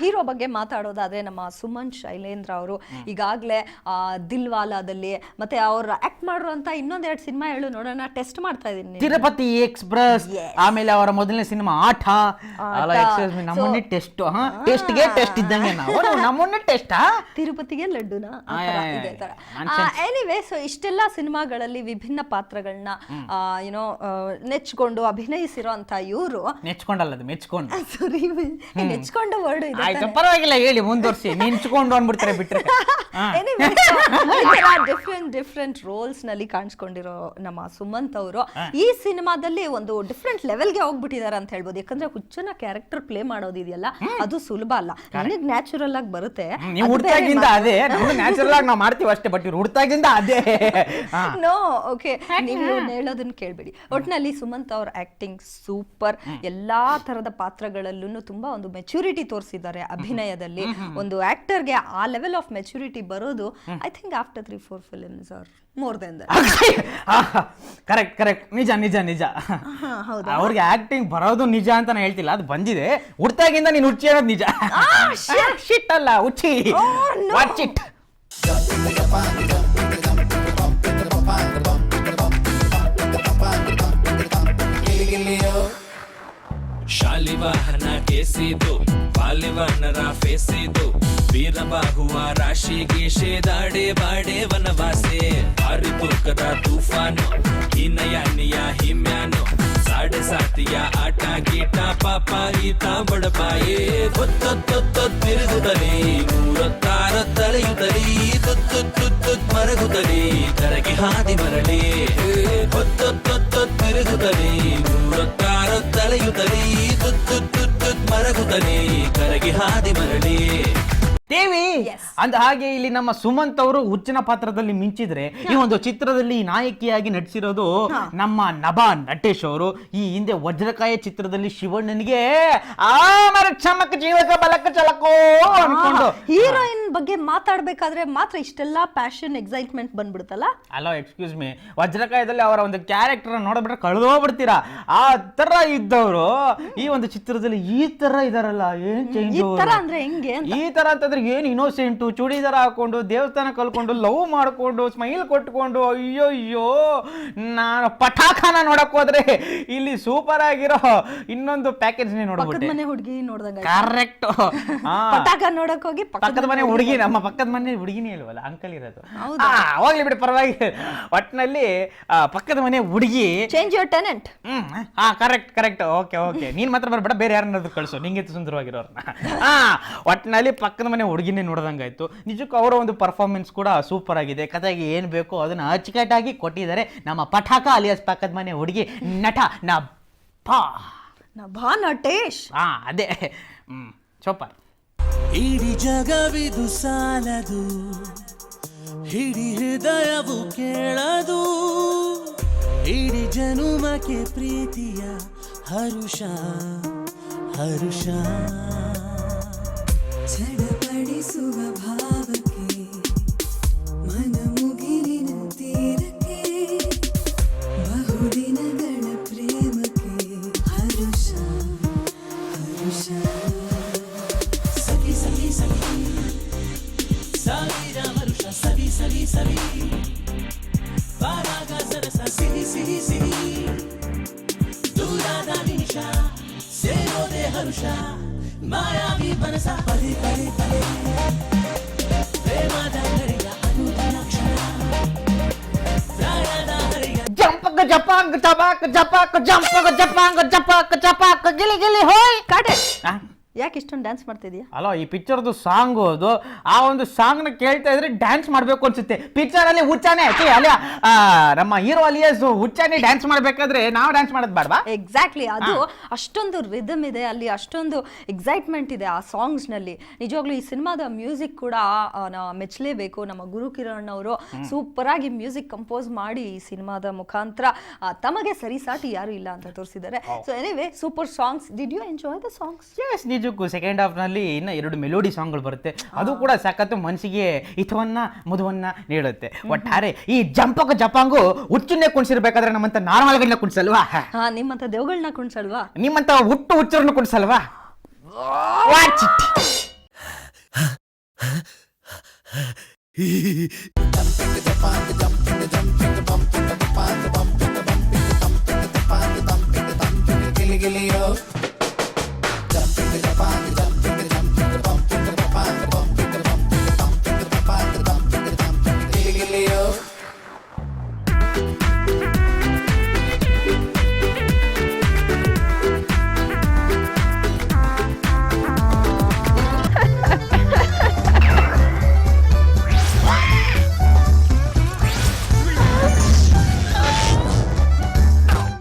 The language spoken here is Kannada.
ಹೀರೋ ಬಗ್ಗೆ ಮಾತಾಡೋದಾದ್ರೆ ನಮ್ಮ ಸುಮನ್ ಶೈಲೇಂದ್ರ ಅವರು ಈಗಾಗಲೇ ದಿಲ್ವಾಲಾದಲ್ಲಿ ಮತ್ತೆ ಅವ್ರು ಆಕ್ಟ್ ಮಾಡಿರುವಂತ ಇನ್ನೊಂದೆರಡು ಸಿನಿಮಾ ಹೇಳು ನೋಡೋಣ, ಟೆಸ್ಟ್ ಮಾಡ್ತಾ ಇದೀನಿ. ತಿರುಪತಿ ಎಕ್ಸ್ಪ್ರೆಸ್, ಆಮೇಲೆ ಅವರ ಮೊದಲನೇ ಸಿನಿಮಾ ಆಟ. ನಮ್ಮನ್ನೇ ಟೆಸ್ಟ್, ಟೆಸ್ಟ್ಗೆ ಟೆಸ್ಟ್ ಇದ್ದಂಗೆ ನಾವು, ನಮ್ಮನ್ನೇ ಟೆಸ್ಟ್. ತಿರುಪತಿಗೆ ಲಡ್ಡುನ ಎನಿವೇ. ಸೊ ಇಷ್ಟೆಲ್ಲ ಸಿನಿಮಾಗಳಲ್ಲಿ ವಿಭಿನ್ನ ಪಾತ್ರಗಳನ್ನ ನೆಚ್ಕೊಂಡು ಅಭಿನಯಿಸಿರೋ ಅಂತ ಇವರು, ನೆಚ್ಕೊಂಡಲ್ಲ ಅದು ಮೆಚ್ಕೊಂಡು, ಸಾರಿ ನೆಚ್ಕೊಂಡು ವರ್ಡ್ ಇದೆ. ಆಯ್ತು ಪರವಾಗಿಲ್ಲ, ಹೇಳಿ ಮುಂದುವರ್ಸಿ. ನೆಂಚ್ಕೊಂಡು ಅಂದ್ಬಿಡ್ತಾರೆ ಬಿಟ್ರೆ. ಡಿಫ್ರೆಂಟ್ ರೋಲ್ಸ್ ನಲ್ಲಿ ಕಾಣಿಸ್ಕೊಂಡಿರೋ ನಮ್ಮ ಸುಮಂತ್ ಅವರು ಈ ಸಿನಿಮಾದಲ್ಲಿ ಒಂದು ಡಿಫ್ರೆಂಟ್ ಲೆವೆಲ್ಗೆ ಹೋಗ್ಬಿಟ್ಟಿದ್ದಾರೆ ಅಂತ ಹೇಳ್ಬೋದು. ಯಾಕಂದ್ರೆ ಹುಚ್ಚನ ಕ್ಯಾರೆಕ್ಟರ್ ಪ್ಲೇ ಮಾಡೋದಿದೆಯಲ್ಲ ಅದು ಸುಲಭ ಅಲ್ಲ, ನನಗ್ ನ್ಯಾಚುರಲ್ ಆಗಿ ಬರುತ್ತೆ. ನೀವು ಹುಡ್ತಾಗಿಂದ ಅದೇ, ನಮ್ದು ನ್ಯಾಚುರಲ್ ಆಗಿ ನಾವು ಮಾಡ್ತೀವಿ ಅಷ್ಟೇ, ಬಟ್ ಇವ್ರು ಹುಡ್ತಾಗಿಂದ ಅದೇ. ನೋ ಓಕೆ, ನೀವು ಹೇಳೋದನ್ನ ಕೇಳ್ಬೇಡಿ. ಒಟ್ನಲ್ಲಿ ಸುಮಂತ್ ಅವ್ರ ಆಕ್ಟಿಂಗ್ ಸೂಪರ್. ಎಲ್ಲಾ ತರದ ಪಾತ್ರಗಳಲ್ಲೂ ತುಂಬಾ ಒಂದು ಮೆಚುರಿಟಿ ತೋರಿಸಿದ್ದಾರೆ ಅಭಿನಯದಲ್ಲಿ. ಒಂದು ಆಕ್ಟರ್ಗೆ ಆ ಲೆವೆಲ್ ಆಫ್ ಮೆಚುರಿಟಿ ಬರೋದು I think after 3-4 films are more than that. Correct, ನಿಜ. ಅವ್ರಿಗೆ ಆಕ್ಟಿಂಗ್ ಬರೋದು ನಿಜ ಅಂತ ನಾನು ಹೇಳ್ತಿಲ್ಲ, ಅದು ಬಂದಿದೆ. ಹುಡ್ತಾಗಿಂದ ನೀನು ಹುಚ್ಚಿ ಅನ್ನೋದು ನಿಜ. ಶಿಟ್ ಅಲ್ಲ, ಹುಚ್ಚಿ. Watch it. ಶಾಲಿವಾಹನ ಕೇಸಿದು, ಬಾಲಿವಾನರ ಫೇಸಿದು, ವೀರಬಾಹುವ ರಾಶಿಗೆ ಶೇದಾಡೆ ಬಾಡೆ ವನವಾಸೆ, ಭಾರಿ ತೂಕದ ತೂಫಾನು, ಹಿನಯಾನಿಯ ಹಿಮ್ಯಾನು, ಸಾಡೆ ಸಾತಿಯ ಆಟ ಗೀಟ, ಪಾಪ ಈತ ಬಡಪಾಯೇ, ತಿರುಗುತ್ತಲೇ 106 ತಲೆಯುತ್ತಲೇ, ತುತ್ ಮರಗುತ್ತಲೇ, ಕರಗಿ ಹಾದಿ ಮರಳಿ, ತಿರುಗುತ್ತಲೇ 106 ತಲೆಯುತ್ತಲೇ, ತುತ್ ಮರಗುತ್ತಲೇ, ಕರಗಿ ಹಾದಿ ಮರಳಿ. ದೇವಿ ಅಂದ ಹಾಗೆ ಇಲ್ಲಿ ನಮ್ಮ ಸುಮಂತ್ ಅವರು ಹುಚ್ಚಿನ ಪಾತ್ರದಲ್ಲಿ ಮಿಂಚಿದ್ರೆ, ಈ ಒಂದು ಚಿತ್ರದಲ್ಲಿ ನಾಯಕಿಯಾಗಿ ನಟಿಸಿರೋದು ನಮ್ಮ ನಭಾ ನಟೇಶ್ ಅವರು. ಈ ಹಿಂದೆ ವಜ್ರಕಾಯ ಚಿತ್ರದಲ್ಲಿ ಶಿವಣ್ಣನಿಗೆ ಚಮಕ್ ಜೀವಕ ಬಲಕ ಚಲಕೋ ಅನ್ಕೊಂಡು ಹೀರೋಯಿನ್ ಬಗ್ಗೆ ಮಾತಾಡ್ಬೇಕಾದ್ರೆ ಮಾತ್ರ ಇಷ್ಟೆಲ್ಲ ಪ್ಯಾಷನ್ ಎಕ್ಸೈಟ್ಮೆಂಟ್ ಬಂದ್ಬಿಡುತ್ತಲ್ಲ. ಅಲೋ ಎಕ್ಸ್ಕ್ಯೂಸ್ ಮೀ, ವಜ್ರಕಾಯದಲ್ಲಿ ಅವರ ಒಂದು ಕ್ಯಾರೆಕ್ಟರ್ ನೋಡ್ಬಿಟ್ರೆ ಕಳೆದೋಗ್ಬಿಡ್ತೀರಾ. ಆ ತರ ಇದ್ದವರು ಈ ಒಂದು ಚಿತ್ರದಲ್ಲಿ ಈ ತರ ಇದಾರಲ್ಲ, ಏನ್ ಚೇಂಜ್ ಅಂದ್ರೆ ಹೆಂಗೆ? ಈ ತರ ಅಂತಂದ್ರೆ ಏನು ಇನ್ನೋಸೆಂಟು, ಚೂಡಿದಾರ ಹಾಕೊಂಡು ದೇವಸ್ಥಾನ ಕಲ್ಕೊಂಡು ಲವ್ ಮಾಡ್ಕೊಂಡು ಸ್ಮೈಲ್ ಕೊಟ್ಕೊಂಡು, ಅಯ್ಯೋ ನಾನು ಪಟಾಕನ ನೋಡಕ್ ಹೋದ್ರೆ ಇಲ್ಲಿ ಸೂಪರ್ ಆಗಿರೋ ಇನ್ನೊಂದು ಪ್ಯಾಕೇಜ್ ನೋಡ್ಬಿಟ್ಟೆ. ಮನೆ ಹುಡುಗಿ ನೋಡ್ದಂಗ. ಕರೆಕ್ಟ್. ಪಟಾಕ ನೋಡಕ್ ಹೋಗಿ ಪಕ್ಕದ ಮನೆ ಹುಡುಗಿ, ನಮ್ಮ ಪಕ್ಕದ ಮನೆ ಹುಡುಗಿನೇ ಇಲ್ವಲ್ಲ, ಅಂಕಲ್ ಇರೋದು. ಅವಾಗ್ಲಿ ಬಿಡಿ ಪರವಾಗಿ. ಒಟ್ಟಿನಲ್ಲಿ ಪಕ್ಕದ ಮನೆ ಹುಡುಗಿ. Change your tenant. Correct. Okay ನೀನ್ ಮಾತ್ರ ಬರ್ಬೇಡ, ಬೇರೆ ಯಾರನ್ನಾದ್ರು ಕಳ್ಸು, ನಿಂಗೆ ಸುಂದರವಾಗಿರೋರ್ನ. ಒಟ್ಟಿನಲ್ಲಿ ಪಕ್ಕದ ಮನೆ ಹುಡುಗಿನೇ ನೋಡ್ದಂಗಾಯ್ತು. ನಿಜಕ್ಕೂ ಅವರ ಒಂದು ಪರ್ಫಾರ್ಮೆನ್ಸ್ ಕೂಡ ಸೂಪರ್ ಆಗಿದೆ. ಕಥೆಗೆ ಏನ್ ಬೇಕೋ ಅದನ್ನ ಅಚ್ಚುಕಟ್ಟಾಗಿ ಕೊಟ್ಟಿದ್ದಾರೆ ನಮ್ಮ ಪಟಾಕ ಅಲಿಯಾಸ್ ಪಕ್ಕದ ಮನೆ ಹುಡುಗಿ ನಟ ನಭಾ ನಟೇಶ್. ಅದೇ ಸೂಪರ್. ಇಡೀ ಜಗವಿದು ಸಾಲದು, ಹಿಡಿ ಹೃದಯವು ಕೇಳದು, ಇಡೀ ಜನುಮಕ್ಕೆ ಪ್ರೀತಿಯ ಹರುಷ ಚಡಪಡಿಸುವ ಭಾವಕ್ಕೆ, ಮನ ಮುಗಿಲಿನ ತೀರಕ್ಕೆ, ಬಹುದಿನಗಳ ಪ್ರೇಮಕ್ಕೆ ಹರುಷ ಸವಿ ಸಾವಿರ ವರುಷ ಸವಿ ಬಾರಾಗ ಸರಸ ಸಿಹಿ ದೂರಾದ ನಿಮಿಷ ಸೇರೋದೆ ಹರುಷ, ಮಾಯಾವಿ ಮನಸ ಪದೇ ಪ್ರೇಮದ ಹರಿಯ ಅನುದಿನ ಕ್ಷಣ, ಪ್ರಾಣದ ಹರಿಯ ಜಂಪಕ ಜಪಾಂಗ್ ಜಪಾಕ್ ಜಪಾಕ್ ಜಂಪಕ ಜಪಾಂಗ್ ಜಪಾಕ್ ಜಪಾಕ್ ಗಿಲಿ ಗಿಲಿ ಹೋಯ್ ಕಾಟೆ. ಯಾಕೆ ಇಷ್ಟೊಂದು ಡ್ಯಾನ್ಸ್ ಮಾಡ್ತಿದ್ಯಾ? ಅಲ್ಲ, ಈ ಪಿಕ್ಚರ್ದು ಸಾಂಗ್ ಅದು, ಆ ಒಂದು ಸಾಂಗ್ನ ಕೇಳ್ತಾ ಇದ್ರೆ ಡ್ಯಾನ್ಸ್ ಮಾಡ್ಬೇಕು ಅನ್ಸುತ್ತೆ. ಪಿಕ್ಚರ್ ಅಲ್ಲಿ ಹುಚ್ಚಾನೆ ಅಲ್ಲ, ನಮ್ಮ ಹೀರೋ ಅಲಿಯಾಸ್ ಹುಚ್ಚಾನೆ ಡ್ಯಾನ್ಸ್ ಮಾಡ್ಬೇಕಾದ್ರೆ ನಾವು ಡ್ಯಾನ್ಸ್ ಮಾಡೋದು ಬೇಡವಾ? ಎಕ್ಸಾಕ್ಟ್ಲಿ. ಅದು ಅಷ್ಟೊಂದು ರಿದಮ್ ಇದೆ ಅಲ್ಲಿ, ಅಷ್ಟೊಂದು ಎಕ್ಸೈಟ್ಮೆಂಟ್ ಇದೆ ಆ ಸಾಂಗ್ಸ್ ನಲ್ಲಿ. ನಿಜವಾಗ್ಲೂ ಈ ಸಿನಿಮಾದ ಮ್ಯೂಸಿಕ್ ಕೂಡ ಮೆಚ್ಚಲೇಬೇಕು. ನಮ್ಮ ಗುರು ಕಿರಣ್ ಅವರು ಸೂಪರ್ ಆಗಿ ಮ್ಯೂಸಿಕ್ ಕಂಪೋಸ್ ಮಾಡಿ ಈ ಸಿನಿಮಾದ ಮುಖಾಂತರ ತಮಗೆ ಸರಿಸಾಟಿ ಯಾರು ಇಲ್ಲ ಅಂತ ತೋರಿಸಿದ್ದಾರೆ. So anyway super songs. Did you enjoy the songs? ನಿಜಕ್ಕೂ ಸೆಕೆಂಡ್ ಹಾಫ್ ನಲ್ಲಿ ಇನ್ನ 2 ಮೆಲೋಡಿ ಸಾಂಗ್ಗಳು ಬರುತ್ತೆ, ಅದು ಕೂಡ ಸಖತ್ತು ಮನಸ್ಸಿಗೆ ಹಿತವನ್ನ ಮಧುವನ್ನ ನೀಡುತ್ತೆ. ಒಟ್ಟಾರೆ ಈ ಜಂಪಕ ಜಪಾಂಗು ಹುಚ್ಚನ್ನೇ ಕುಣಿಸಿರ್ಬೇಕಾದ್ರೆ ನಮ್ಮಂತ ನಾರ್ಮಲ್ಗಳನ್ನ ಕುಣಿಸಲ್ವಾ? ನಿಮ್ಮಂತ ದೇವಗಳನ್ನ ಕುಣಿಸಲ್ವಾ? ನಿಮ್ಮಂತ ಹುಚ್ಚರನ್ನ ಕುಣಿಸಲ್ವಾ? Watch it. ಗಿಲಿ ಗಿಲಿಯೋ